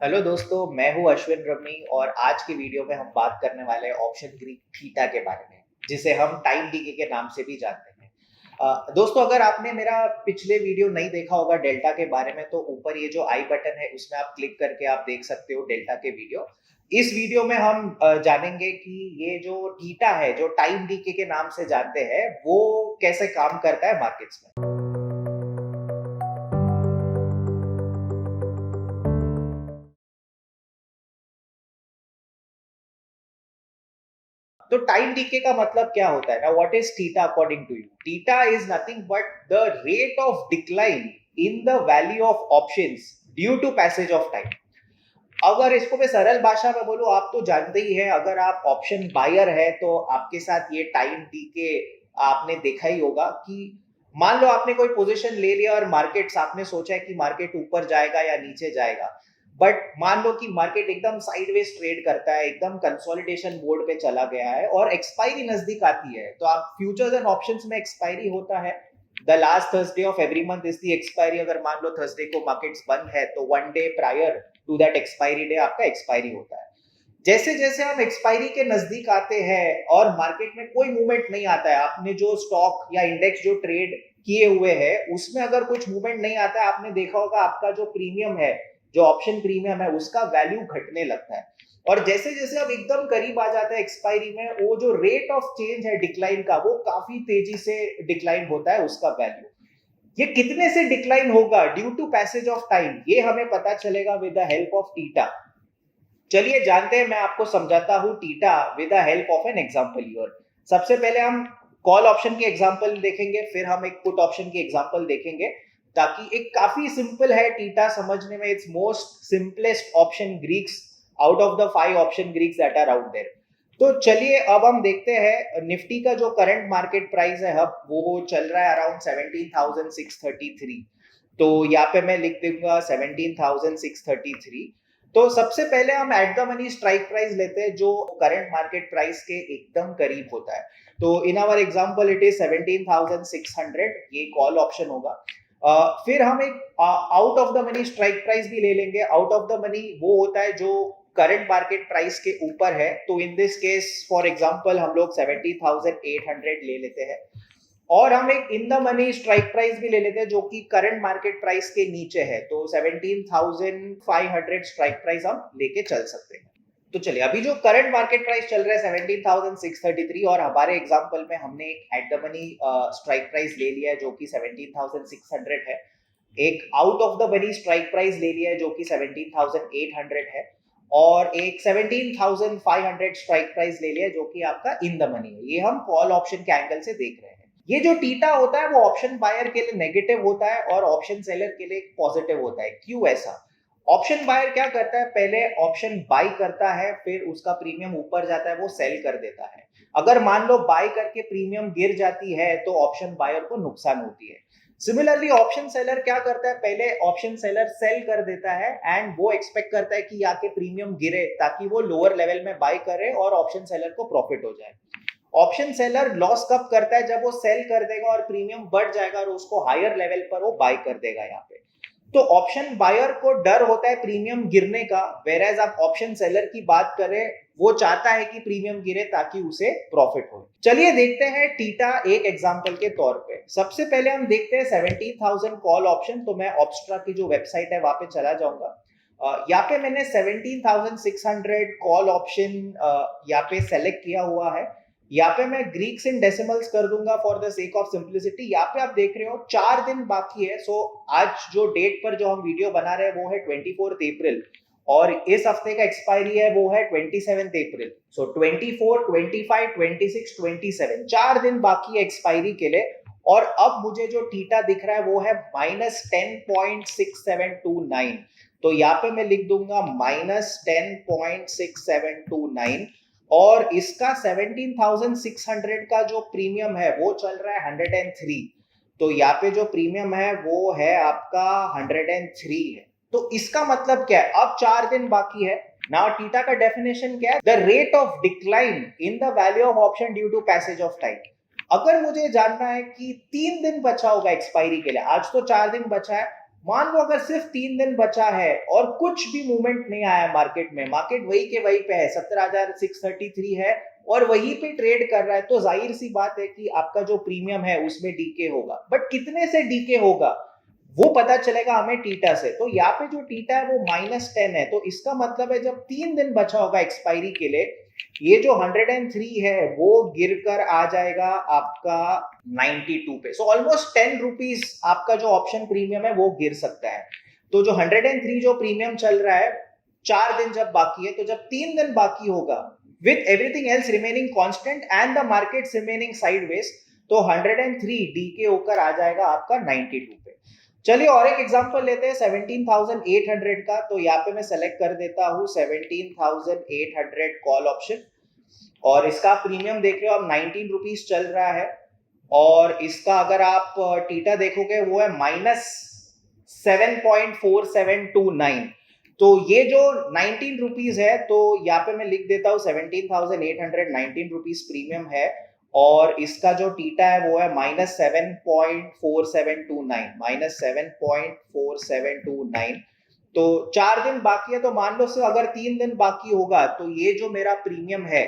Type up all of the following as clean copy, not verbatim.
Hello दोस्तों, मैं हूं अश्विन रमनी और आज की वीडियो में हम बात करने वाले हैं ऑप्शन ग्रीक थीटा के बारे में, जिसे हम टाइम डीके के नाम से भी जानते हैं। दोस्तों, अगर आपने मेरा पिछले वीडियो नहीं देखा होगा डेल्टा के बारे में, तो ऊपर ये जो आई बटन है उसमें आप क्लिक करके आप देख सकते हो डेल्टा के वीडियो। इस वीडियो में हम जानेंगे कि ये जो थीटा है, जो टाइम डीके के नाम से जानते हैं, वो कैसे काम करता है मार्केट्स में। तो टाइम डीके का मतलब क्या होता है ना? What is theta according to you? Theta is nothing but the rate of decline in the value of options due to passage of time. अगर इसको मैं सरल भाषा में बोलूं, आप तो जानते ही हैं, अगर आप ऑप्शन बायर है तो आपके साथ ये टाइम डीके आपने देखा ही होगा कि मान लो आपने कोई पोजीशन ले लिया और मार्केट्स, आपने सोचा है कि मार्केट ऊपर जाएगा या नीचे जाएगा, बट मान लो कि मार्केट एकदम साइडवेज ट्रेड करता है, एकदम कंसोलिडेशन मोड पे चला गया है और एक्सपायरी नजदीक आती है। तो आप फ्यूचर्स एंड ऑप्शंस में एक्सपायरी होता है, the last Thursday of every month is the expiry. अगर मान लो थर्सडे को मार्केट्स बंद है तो one day prior to that expiry day आपका एक्सपायरी होता है। जैसे जैसे हम एक्सपायरी के नजदीक आते हैं और मार्केट में कोई मूवमेंट नहीं आता है, आपने जो स्टॉक या इंडेक्स जो ट्रेड किए हुए हैं उसमें अगर कुछ मूवमेंट नहीं आता है, आपने देखा होगा आपका जो प्रीमियम है, जो ऑप्शन प्रीमियम है, उसका वैल्यू घटने लगता है। और जैसे जैसे अब एकदम करीब आ जाता है एक्सपायरी में, वो जो रेट ऑफ चेंज है डिक्लाइन का, वो काफी तेजी से डिक्लाइन होता है उसका वैल्यू। ये कितने से डिक्लाइन होगा due to passage of time, ये हमें पता चलेगा with the help of theta. चलिए जानते हैं, मैं आपको समझाता हूं theta with the help of an example here. सबसे पहले हम कॉल ऑप्शन की एग्जांपल देखेंगे, फिर हम एक पुट ऑप्शन की एग्जांपल देखेंगे, ताकि एक काफी सिंपल है थीटा समझने में। It's most simplest option Greeks out of the 5 option Greeks that are out there. तो चलिए अब हम देखते हैं निफ्टी का जो करंट मार्केट प्राइस है अब वो चल रहा है अराउंड 17,633। तो यहाँ पे मैं लिख दूंगा 17,633। तो सबसे पहले हम at the money strike price लेते हैं, जो करंट मार्केट प्राइस के एकदम करीब होता है। तो in our example it is 17,600, ये कॉल ऑप्शन होगा। फिर हम एक out of the money strike price भी ले लेंगे। आउट ऑफ द मनी वो होता है जो करंट मार्केट प्राइस के ऊपर है। तो in this case for example हम लोग 70,800 ले लेते हैं। और हम एक in the money strike price भी ले लेते हैं जो कि करंट मार्केट प्राइस के नीचे है। तो 17,500 स्ट्राइक प्राइस हम लेके चल सकते हैं। तो चलिए, अभी जो करंट मार्केट प्राइस चल रहा है 17,633, और हमारे एग्जांपल में हमने एक at the money strike price ले लिया है जो कि 17,600 है। एक out of the money strike price ले लिया है जो कि 17,800 है। और एक 17,500 स्ट्राइक प्राइस ले लिया है जो कि आपका इन द मनी है। ये हम कॉल ऑप्शन के एंगल से देख रहे हैं। ये जो थीटा होता है वो ऑप्शन बायर के लिए नेगेटिव होता है और ऑप्शन सेलर के लिए पॉजिटिव होता है। क्यों ऐसा? ऑप्शन बायर क्या करता है? पहले ऑप्शन बाई करता है, फिर उसका प्रीमियम ऊपर जाता है, वो सेल कर देता है। अगर मान लो बाई करके प्रीमियम गिर जाती है तो ऑप्शन बायर को नुकसान होती है। सिमिलरली ऑप्शन सेलर क्या करता है? पहले ऑप्शन सेलर सेल कर देता है एंड वो एक्सपेक्ट करता है कि आके प्रीमियम गिरे ताकि वो लोअर लेवल में बाई करे और ऑप्शन सेलर को प्रॉफिट हो जाए। ऑप्शन सेलर लॉस कब करता है? जब वो सेल कर देगा और प्रीमियम बढ़ जाएगा और उसको हायर लेवल पर वो बाय कर देगा यहाँ पे। तो ऑप्शन बायर को डर होता है प्रीमियम गिरने का, वेराज आप ऑप्शन सेलर की बात करें, वो चाहता है कि प्रीमियम गिरे ताकि उसे प्रॉफिट हो। चलिए देखते हैं थीटा एक एग्जांपल के तौर पे। सबसे पहले हम देखते हैं 17,000 कॉल ऑप्शन। तो मैं ऑप्स्ट्रा की जो वेबसाइट है वहां पे चला जाऊंगा। यहाँ पे मैंने 17,600 कॉल ऑप्शन यहाँ पे सेलेक्ट किया हुआ है। यहाँ पे मैं ग्रीक्स इन डेसिमल्स कर दूंगा for the sake of simplicity. यहाँ पे आप देख रहे हो 4 दिन बाकी है। सो आज जो डेट पर जो हम वीडियो बना रहे हैं वो है 24 अप्रैल और इस हफ्ते का एक्सपायरी है वो है 27 अप्रैल। सो 24, 25, 26, 27 4 दिन बाकी है एक्सपायरी के लिए। और अब मुझे जो थीटा दिख रहा है वो है -10.6729। तो यहाँ पे मैं लिख दूंगा -10.6729 और इसका 17,600 का जो प्रीमियम है वो चल रहा है 103। तो यहाँ पे जो प्रीमियम है वो है आपका 103 है। तो इसका मतलब क्या है? अब 4 दिन बाकी है। नाउ थीटा का डेफिनेशन क्या है? The rate of decline in the value of option due to passage of time. अगर मुझे जानना है कि 3 दिन बचा होगा एक्सपायरी के लिए, आज तो 4 दिन बचा है, मान लो अगर सिर्फ 3 दिन बचा है और कुछ भी मूवमेंट नहीं आया मार्केट में, मार्केट वही के वही पे है, 17,633 है और वहीं पे ट्रेड कर रहा है, तो जाहिर सी बात है कि आपका जो प्रीमियम है उसमें डीके होगा। बट कितने से डीके होगा वो पता चलेगा हमें टीटा से। तो यहाँ पे जो टीटा है वो -10 है, तो इसका मतलब है जब 3 दिन बचा होगा एक्सपायरी के लिए, ये जो 103 है वो गिरकर आ जाएगा आपका 92 पे। सो ऑलमोस्ट 10 रुपीज आपका जो ऑप्शन प्रीमियम है वो गिर सकता है। तो जो 103 जो प्रीमियम चल रहा है 4 दिन जब बाकी है, तो जब 3 दिन बाकी होगा with everything else remaining constant and the markets remaining sideways, तो 103 डीके होकर आ जाएगा आपका 92 पे। चलिए और एक एग्जांपल लेते हैं 17,800 का। तो यहाँ पे मैं सेलेक्ट कर देता हूँ 17,800 कॉल ऑप्शन और इसका प्रीमियम देख रहे हो अब 19 रुपीज चल रहा है और इसका अगर आप टीटा देखोगे वो है -7.4729। तो ये जो 19 रुपीज है, तो यहाँ पे मैं लिख देता हूँ 17,819 रुपीज प्रीमियम है और इसका जो टीटा है वो है -7.4729। तो 4 दिन बाकी है, तो मान लो सिर्फ अगर 3 दिन बाकी होगा तो ये जो मेरा प्रीमियम है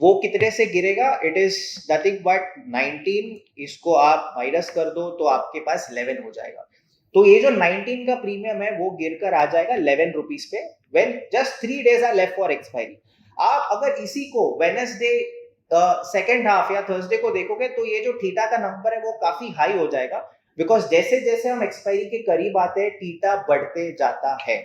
वो कितने से गिरेगा, इट इज नथिंग बट 19, इसको आप माइनस कर दो तो आपके पास 11 हो जाएगा। तो ये जो 19 का प्रीमियम है वो गिरकर आ जाएगा 11 रुपीज पे when just 3 days are left for expiry. आप अगर इसी को वेडनेसडे सेकेंड हाफ या थर्सडे को देखोगे तो ये जो थीटा का नंबर है वो काफी हाई हो जाएगा, बिकॉज जैसे जैसे हम एक्सपायरी के करीब आते हैं थीटा बढ़ते जाता है।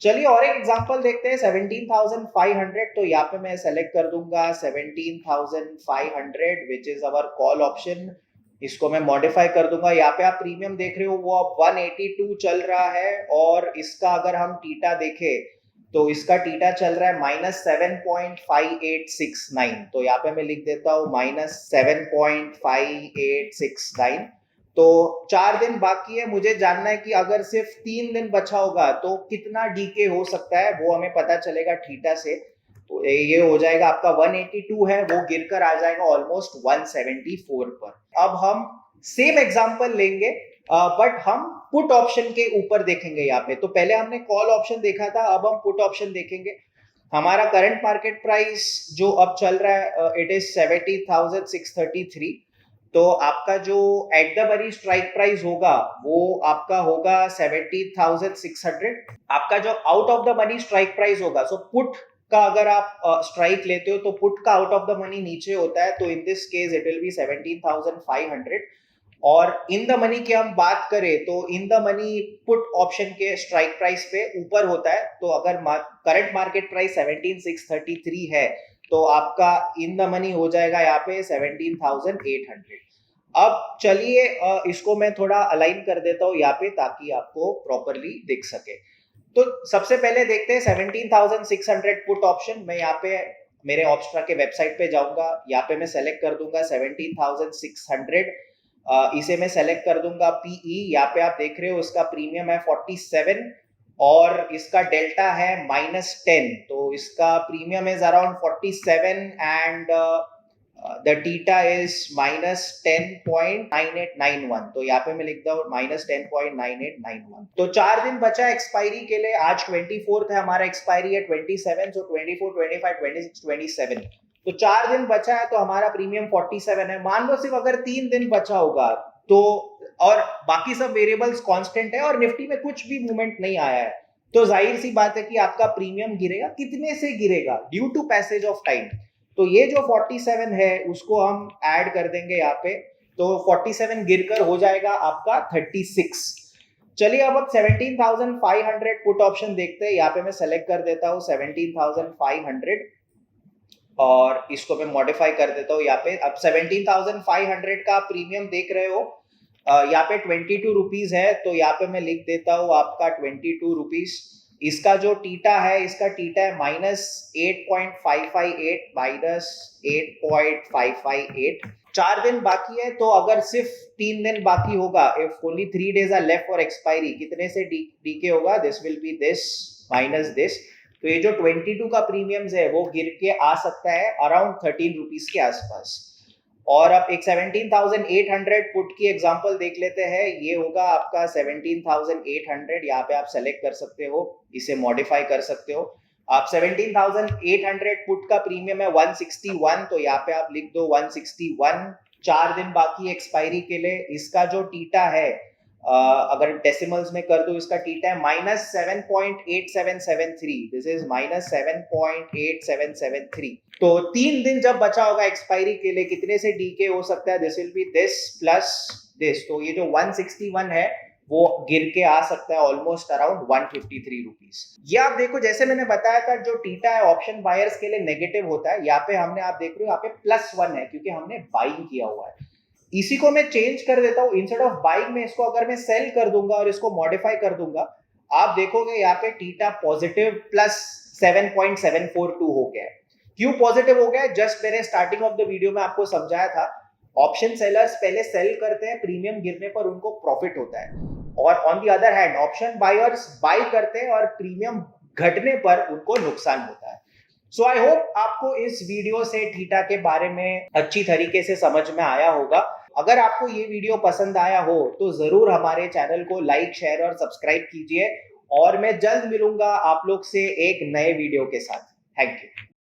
चलिए और एक एग्जांपल देखते हैं 17,500। तो यहाँ पे मैं सेलेक्ट कर दूंगा 17,500 which is our call option. इसको मैं मॉडिफाई कर दूंगा। यहाँ पे आप प्रीमियम देख रहे हो वो अब 182 चल रहा है और इसका अगर हम टीटा देखें तो इसका टीटा चल रहा है -7.5869। तो यहाँ पे मैं लिख देता हूँ -7.5869। तो 4 दिन बाकी है, मुझे जानना है कि अगर सिर्फ 3 दिन बचा होगा तो कितना डीके हो सकता है, वो हमें पता चलेगा थीटा से। तो ये हो जाएगा आपका 182 है, वो गिरकर आ जाएगा ऑलमोस्ट 174 पर। अब हम सेम एग्जांपल लेंगे बट हम पुट ऑप्शन के ऊपर देखेंगे यहाँ पे। तो पहले हमने कॉल ऑप्शन देखा था, अब हम पुट ऑप्शन देखेंगे। हमारा करंट मार्केट प्राइस जो अब चल रहा है इट इज 70,633। तो आपका जो at the money strike price होगा वो आपका होगा 70,600। आपका जो out of the money strike price होगा, सो पुट का अगर आप स्ट्राइक लेते हो तो पुट का आउट ऑफ द मनी नीचे होता है, तो in this case it will be 17,500। और इन द मनी की हम बात करें तो in the money put option के स्ट्राइक प्राइस पे ऊपर होता है। तो अगर करंट मार्केट प्राइस 17,633 है तो आपका इन द मनी हो जाएगा यहाँ पे 17,800। अब चलिए इसको मैं थोड़ा अलाइन कर देता हूँ यहाँ पे ताकि आपको प्रॉपरली दिख सके। तो सबसे पहले देखते हैं 17,600 पुट ऑप्शन। मैं यहाँ पे मेरे ऑप्स्ट्रा के वेबसाइट पे जाऊंगा, यहाँ पे मैं सेलेक्ट कर दूंगा 17,600। इसे मैं सेलेक्ट कर दूंगा पीई। यहाँ पे आप देख रहे हो इसका प्रीमियम है 47 और इसका डेल्टा है -10। तो इसका premium is around 47 and the theta is -10.9891। तो यहाँ पे मैं लिखता हूँ -10.9891। तो 4 दिन बचा एक्सपायरी के लिए। आज 24 है, हमारा एक्सपायरी है 27। सो 24, 25, 26, 27। तो 4 दिन बचा है तो हमारा प्रीमियम 47 है। मान लो सिर्फ अगर 3 दिन बचा होगा तो, और बाकी सब वेरिएबल्स कांस्टेंट है और निफ्टी में कुछ भी मूवमेंट नहीं आया है, तो जाहिर सी बात है कि आपका प्रीमियम गिरेगा। कितने से गिरेगा? Due to passage of time. तो ये जो 47 है उसको हम ऐड कर देंगे यहाँ पे, तो 47 गिरकर हो जाएगा आपका 36। चलिए अब 17,500 पुट ऑप्शन देखते हैं। यहाँ पे मैं सेलेक्ट कर देता हूँ 17,500 और इसको मैं मॉडिफाई कर देता हूँ यहाँ पे। अब 17,500 का प्रीमियम देख रहे हो, यहाँ पे 22 रुपीज है, तो यहाँ पे मैं लिख देता हूँ आपका 22 रुपीज। इसका जो टीटा है, इसका टीटा है -8.558 -8.558। 4 दिन बाकी है, तो अगर सिर्फ 3 दिन बाकी होगा, if only 3 days are left for expiry, कितने से डीके होगा? This will be this minus this. तो ये जो 22 का प्रीमियम है वो गिर के आ सकता है अराउंड 13 रुपीज के आसपास। और अब एक 17,800 पुट की एग्जांपल देख लेते हैं। ये होगा आपका 17,800, यहाँ पे आप सेलेक्ट कर सकते हो, इसे मॉडिफाई कर सकते हो। आप 17,800 पुट का प्रीमियम है 161, तो यहाँ पे आप लिख दो 161। 4 दिन बाकी एक्सपायरी के लिए। इसका जो टीटा है, अगर डेसिमल्स में कर दो, इसका टीटा है -7.8773। This is -7.8773। तो 3 दिन जब बचा होगा एक्सपायरी के लिए, कितने से डीके हो सकता है? This will be this plus this. तो ये जो 161 है वो गिर के आ सकता है ऑलमोस्ट अराउंड 153 रुपीज। ये आप देखो, जैसे मैंने बताया था, जो टीटा है ऑप्शन बायर्स के लिए नेगेटिव होता है। यहाँ पे हमने, आप देख रहे हो यहाँ पे +1 है, क्योंकि हमने बाइंग किया हुआ है। इसी को मैं चेंज कर देता हूं, इंस्टेड ऑफ बाइंग में इसको अगर मैं सेल कर दूंगा और इसको मॉडिफाई कर दूंगा, आप देखोगे यहाँ पे टीटा पॉजिटिव +7.742 हो गया है। क्यों पॉजिटिव हो गया है? जस्ट मैंने स्टार्टिंग ऑफ द वीडियो में आपको समझाया था, ऑप्शन सेलर्स पहले सेल करते हैं, प्रीमियम गिरने पर उनको प्रॉफिट होता है, और on the other hand option buyers buy करते हैं और प्रीमियम घटने पर उनको नुकसान होता है। सो आई होप आपको इस वीडियो से थीटा के बारे में अच्छी तरीके से समझ में आया होगा। अगर आपको ये वीडियो पसंद आया हो तो जरूर हमारे चैनल को लाइक, शेयर और सब्सक्राइब कीजिए, और मैं जल्द मिलूंगा आप लोग से एक नए वीडियो के साथ। Thank you.